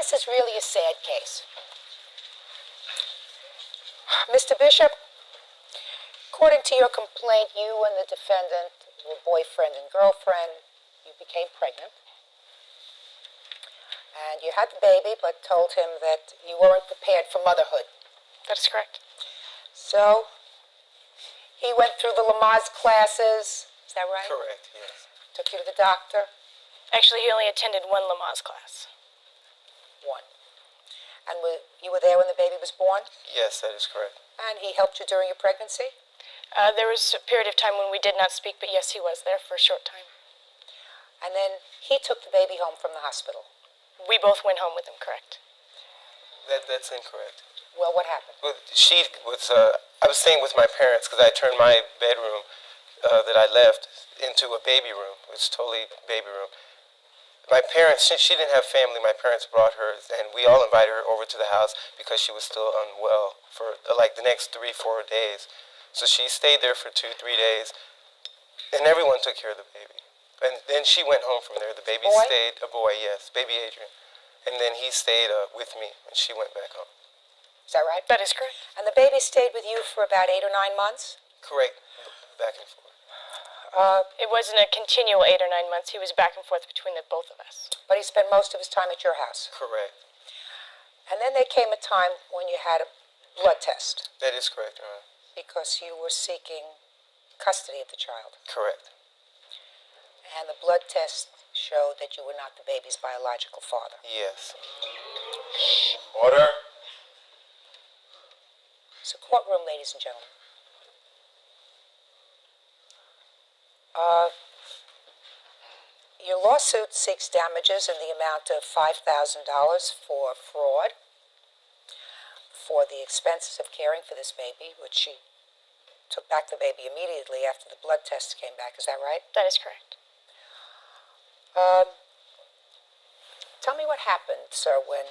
this is really a sad case. Mr. Bishop, according to your complaint, you and the defendant were boyfriend and girlfriend. You became pregnant. And you had the baby, but told him that you weren't prepared for motherhood. That is correct. So, he went through the Lamaze classes. Is that right? Correct, yes. Took you to the doctor? Actually, he only attended one Lamaze class. One. And you were there when the baby was born? Yes, that is correct. And he helped you during your pregnancy? There was a period of time when we did not speak, but yes, he was there for a short time. And then he took the baby home from the hospital? We both went home with him, correct? That's incorrect. Well, what happened? Well, I was staying with my parents because I turned my bedroom that I left into a baby room. It was totally baby room. My parents, she didn't have family. My parents brought her, and we all invited her over to the house because she was still unwell for like the next 3-4 days. So she stayed there for 2-3 days, and everyone took care of the baby. And then she went home from there. The baby stayed, a boy, yes, baby Adrian. And then he stayed with me, and she went back home. Is that right? That is correct. And the baby stayed with you for about 8 or 9 months? Correct, back and forth. It wasn't a continual 8 or 9 months. He was back and forth between the both of us. But he spent most of his time at your house? Correct. And then there came a time when you had a blood test? That is correct, Your Honor. Because you were seeking custody of the child? Correct. And the blood test showed that you were not the baby's biological father? Yes. Order. It's a courtroom, ladies and gentlemen. Your lawsuit seeks damages in the amount of $5,000 for fraud, for the expenses of caring for this baby, which she took back the baby immediately after the blood tests came back. Is that right? That is correct. Tell me what happened, sir, when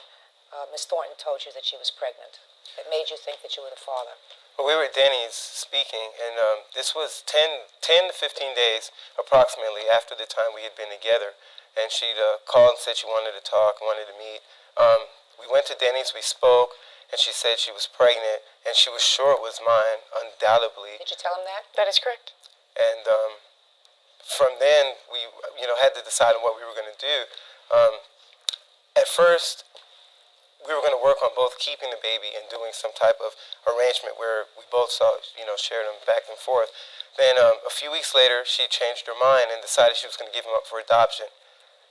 Miss Thornton told you that she was pregnant. It made you think that you were the father. Well, we were at Denny's speaking, and this was 10 to 15 days approximately after the time we had been together. And she'd called and said she wanted to talk, wanted to meet. We went to Denny's, we spoke, and she said she was pregnant, and she was sure it was mine, undoubtedly. Did you tell him that? That is correct. And from then, we had to decide on what we were going to do. At first, we were going to work on both keeping the baby and doing some type of arrangement where we both shared him back and forth. Then a few weeks later, she changed her mind and decided she was going to give him up for adoption.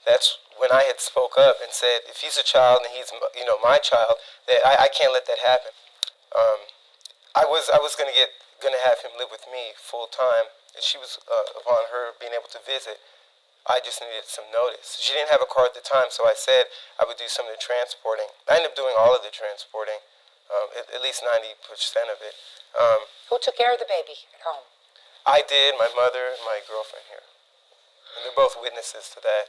That's when I had spoke up and said, if he's a child and he's my child, that I can't let that happen. I was going to have him live with me full time, and she was upon her being able to visit. I just needed some notice. She didn't have a car at the time, so I said I would do some of the transporting. I ended up doing all of the transporting, at least 90% of it. Who took care of the baby at home? I did, my mother, and my girlfriend here. And they're both witnesses to that.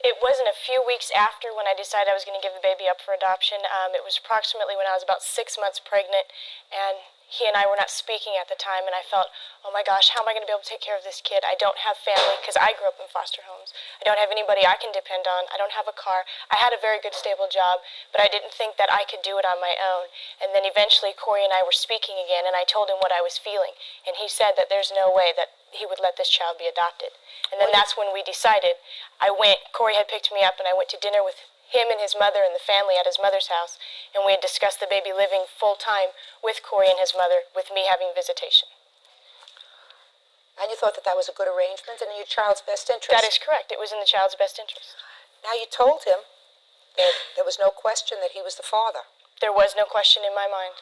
It wasn't a few weeks after when I decided I was going to give the baby up for adoption. It was approximately when I was about 6 months pregnant, and he and I were not speaking at the time, and I felt, oh my gosh, how am I going to be able to take care of this kid? I don't have family, because I grew up in foster homes. I don't have anybody I can depend on. I don't have a car. I had a very good, stable job, but I didn't think that I could do it on my own. And then eventually, Corey and I were speaking again, and I told him what I was feeling. And he said that there's no way that he would let this child be adopted. And then that's when we decided. Corey had picked me up, and I went to dinner with him and his mother and the family at his mother's house, and we had discussed the baby living full-time with Corey and his mother, with me having visitation. And you thought that was a good arrangement and in your child's best interest? That is correct. It was in the child's best interest. Now, you told him that there was no question that he was the father. There was no question in my mind.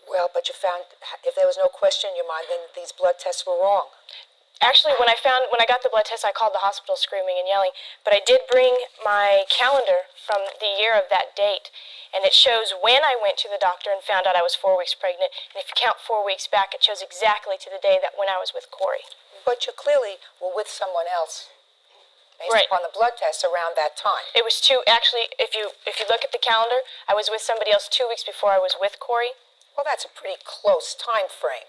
Well, but you found, if there was no question in your mind, then these blood tests were wrong. Actually, when I got the blood test, I called the hospital screaming and yelling. But I did bring my calendar from the year of that date, and it shows when I went to the doctor and found out I was 4 weeks pregnant. And if you count 4 weeks back, it shows exactly to the day that when I was with Corey. But you clearly were with someone else, based upon the blood tests around that time. It was actually, if you look at the calendar, I was with somebody else 2 weeks before I was with Corey. Well, that's a pretty close time frame.